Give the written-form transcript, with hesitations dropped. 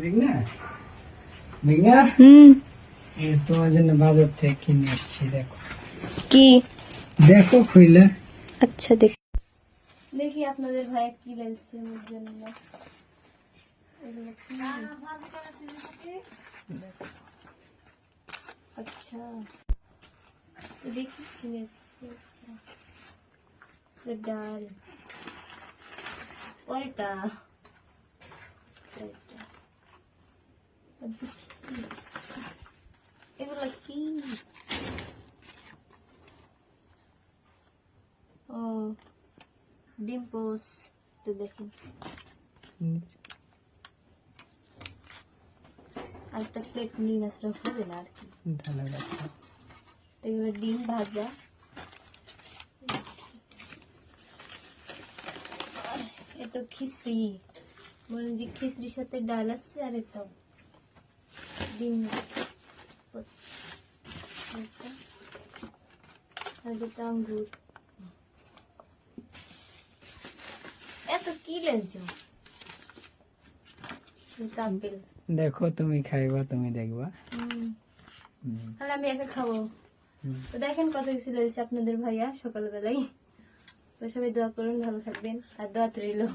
মেঘনা তোমার জন্য বাজার থেকে কিনে এসেছি, দেখো কি দেখো খুইলা। আচ্ছা দেখি আপনাদের ভাই কি লাগছে আমার জন্য। এগুলো কি? আচ্ছা দেখি কিনে এসেছি। আচ্ছা ডাল পরেটা এগুলো কি? ও ডিম্পলস তো দেখেন একটা প্লেট নিন আসলে হবে না আর কি। এগুলো ডিম ভাজা, এটা খিচড়ি, মনে যে খিচড়ির সাথে ডাল আছে, আর এটা ডিম আর এটা আঙ্গুর। এত কি লেনছো? আপেল। দেখো তুমি খাইবা, তুমি দেখবা। তাহলে আমি একা খাবো। তো দেখেন কত কিছু লেগেছে আপনাদের ভাইয়া সকালবেলায়। তো সবাই দোয়া করুন, ভালো থাকবেন, আর দোয়া রইলো।